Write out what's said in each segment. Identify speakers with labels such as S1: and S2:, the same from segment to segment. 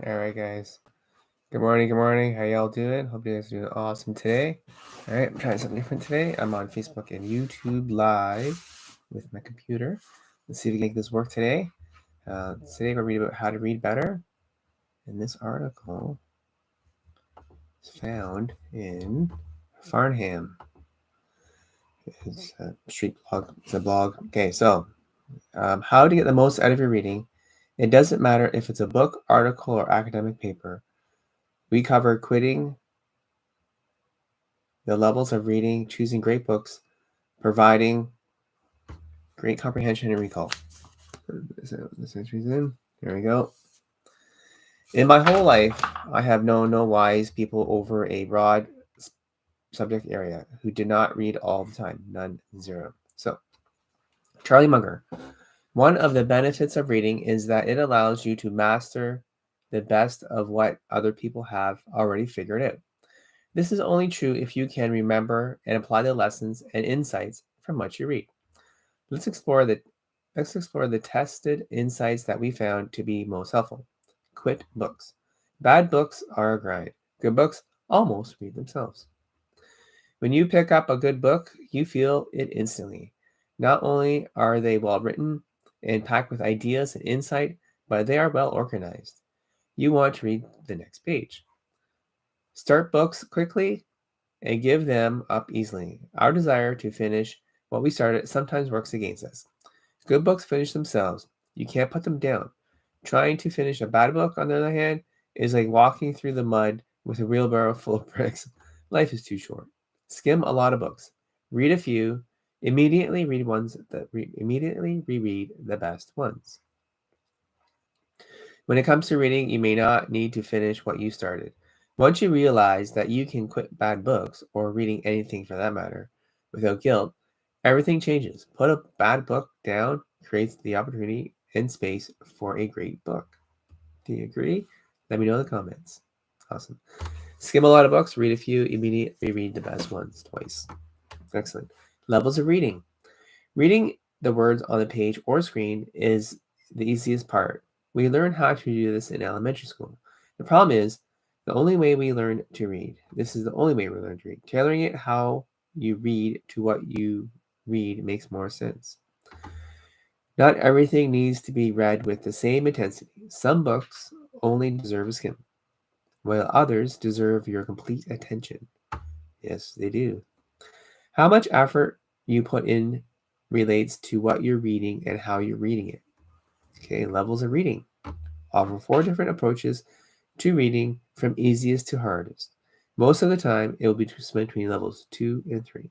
S1: All right, guys. Good morning. Good morning. How y'all doing? Hope you guys are doing awesome today. All right, I'm trying something different today. I'm on Facebook and YouTube live with my computer. Let's see if we can make this work today. Today we're reading about how to read better. And this article is found in Farnham. It's a street blog. It's a blog. Okay, so how to get the most out of your reading. It doesn't matter if it's a book, article, or academic paper. We cover quitting the levels of reading, choosing great books, providing great comprehension and recall. This entry's in. There we go. In my whole life, I have known no wise people over a broad subject area who did not read all the time. None, zero. So, Charlie Munger. One of the benefits of reading is that it allows you to master the best of what other people have already figured out. This is only true if you can remember and apply the lessons and insights from what you read. Let's explore the tested insights that we found to be most helpful. Quit books. Bad books are a grind. Good books almost read themselves. When you pick up a good book, you feel it instantly. Not only are they well written and packed with ideas and insight, but they are well organized. You want to read the next page. Start books quickly and give them up easily. Our desire to finish what we started sometimes works against us. Good books finish themselves. You can't put them down. Trying to finish a bad book, on the other hand, is like walking through the mud with a wheelbarrow full of bricks. Life is too short. Skim a lot of books. Read a few. Immediately reread the best ones. When it comes to reading, you may not need to finish what you started. Once you realize that you can quit bad books, or reading anything for that matter, without guilt, everything changes. Put a bad book down creates the opportunity and space for a great book. Do you agree? Let me know in the comments. Awesome. Skim a lot of books, read a few, immediately read the best ones twice. Excellent. Levels of reading. Reading the words on the page or screen is the easiest part. We learn how to do this in elementary school. The problem is, the only way we learn to read. This is the only way we learn to read. Tailoring it how you read to what you read makes more sense. Not everything needs to be read with the same intensity. Some books only deserve a skim, while others deserve your complete attention. Yes, they do. How much effort you put in relates to what you're reading and how you're reading it. Okay, levels of reading. Offer 4 different approaches to reading from easiest to hardest. Most of the time, it will be between levels 2 and 3.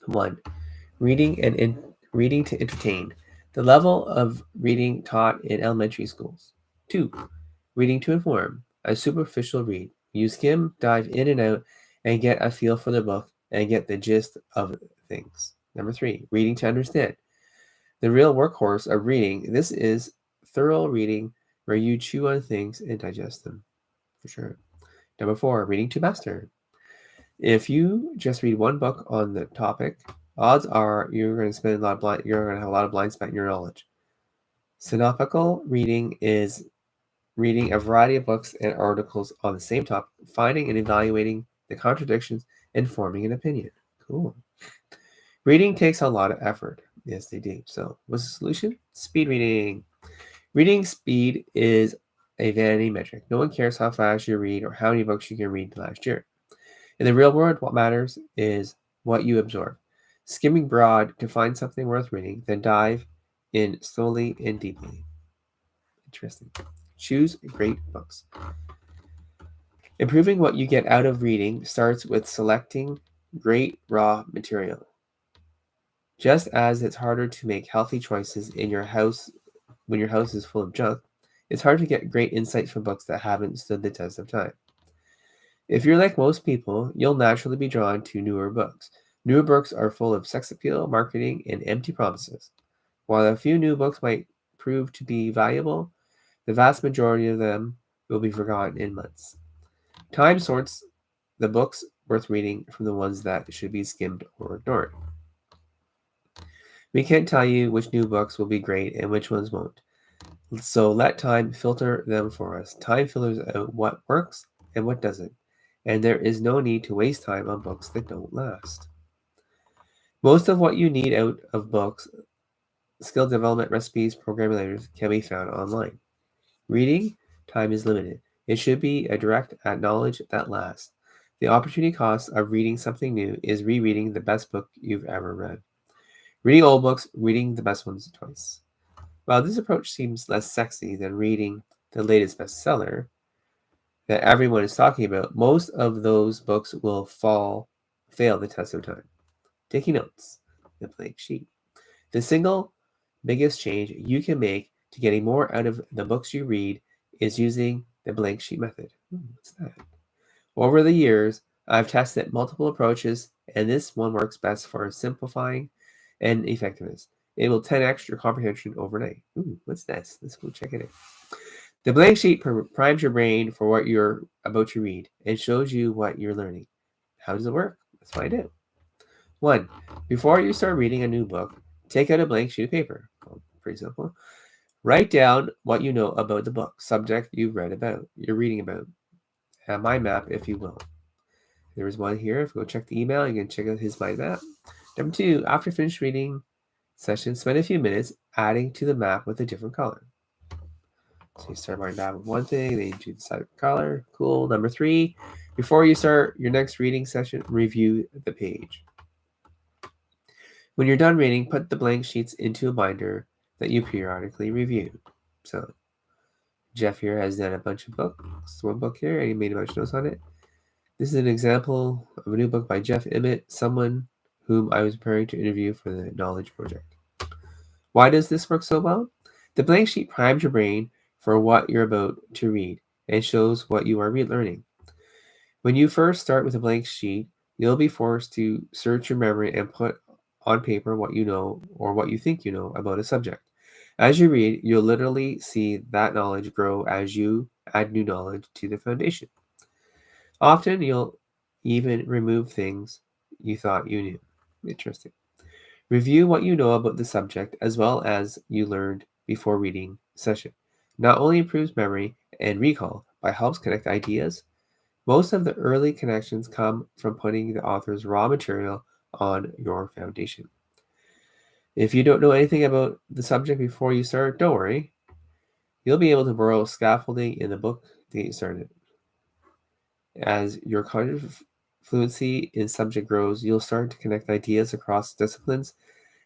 S1: 1. Reading to entertain. The level of reading taught in elementary schools. 2. Reading to inform. A superficial read. You skim, dive in and out, and get a feel for the book and get the gist of things. Number 3. Reading to understand. The real workhorse of reading. This is thorough reading where you chew on things and digest them. For sure. Number 4. Reading to master. If you just read one book on the topic, odds are you're going to have a lot of blind spot in your knowledge. Synoptical reading is reading a variety of books and articles on the same topic, finding and evaluating the contradictions, and forming an opinion. Cool. Reading takes a lot of effort. Yes, they do. So, what's the solution? Speed reading. Reading speed is a vanity metric. No one cares how fast you read or how many books you can read last year. In the real world, what matters is what you absorb. Skimming broad to find something worth reading, then dive in slowly and deeply. Interesting. Choose great books. Improving what you get out of reading starts with selecting great raw material. Just as it's harder to make healthy choices in your house when your house is full of junk, it's hard to get great insights from books that haven't stood the test of time. If you're like most people, you'll naturally be drawn to newer books. Newer books are full of sex appeal, marketing, and empty promises. While a few new books might prove to be valuable, the vast majority of them will be forgotten in months. Time sorts the books worth reading from the ones that should be skimmed or ignored. We can't tell you which new books will be great and which ones won't. So let time filter them for us. Time filters out what works and what doesn't. And there is no need to waste time on books that don't last. Most of what you need out of books, skill development, recipes, programming languages, can be found online. Reading time is limited. It should be a direct at knowledge that lasts. The opportunity cost of reading something new is rereading the best book you've ever read. Reading old books, reading the best ones twice. While this approach seems less sexy than reading the latest bestseller that everyone is talking about, most of those books will fail the test of time. Taking notes, the blank sheet. The single biggest change you can make to getting more out of the books you read is using the blank sheet method. What's that? Over the years, I've tested multiple approaches, and this one works best for simplifying and effectiveness. It will 10x your comprehension overnight. What's this? Let's go check it out. The blank sheet primes your brain for what you're about to read and shows you what you're learning. How does it work? Let's find out. 1. Before you start reading a new book, take out a blank sheet of paper. Pretty simple. Write down what you know about the book, subject you've read about, you're reading about. Mind map, if you will. There is one here. If you go check the email, you can check out his mind map. Number 2, after finished reading session, spend a few minutes adding to the map with a different color. So you start mind map with one thing, then you decide color. Cool. Number 3, before you start your next reading session, review the page. When you're done reading, put the blank sheets into a binder that you periodically review. So Jeff here has done a bunch of books. One book here, and he made a bunch of notes on it. This is an example of a new book by Jeff Emmett, someone whom I was preparing to interview for the Knowledge Project. Why does this work so well? The blank sheet primes your brain for what you're about to read and shows what you are learning. When you first start with a blank sheet, you'll be forced to search your memory and put on paper what you know or what you think you know about a subject. As you read, you'll literally see that knowledge grow as you add new knowledge to the foundation. Often, you'll even remove things you thought you knew. Interesting. Review what you know about the subject as well as you learned before reading session. Not only improves memory and recall, but helps connect ideas. Most of the early connections come from putting the author's raw material on your foundation. If you don't know anything about the subject before you start, don't worry. You'll be able to borrow scaffolding in the book to get you started. As your cognitive fluency in subject grows, you'll start to connect ideas across disciplines,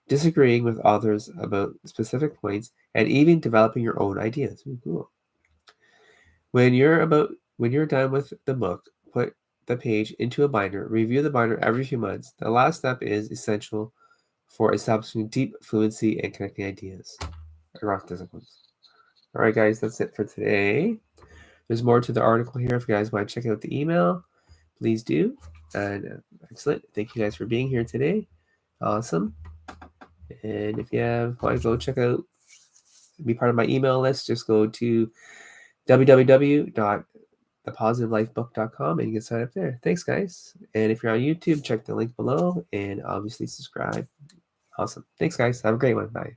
S1: disagreeing with authors about specific points, and even developing your own ideas. Cool. When you're done with the book, put the page into a binder. Review the binder every few months. The last step is essential for establishing deep fluency and connecting ideas across disciplines. All right, guys, that's it for today. There's more to the article here. If you guys want to check out the email, please do. And excellent. Thank you guys for being here today. Awesome. And if you want to go check out, be part of my email list, just go to www.thepositivelifebook.com and you can sign up there. Thanks, guys. And if you're on YouTube, check the link below and obviously subscribe. Awesome. Thanks, guys. Have a great one. Bye.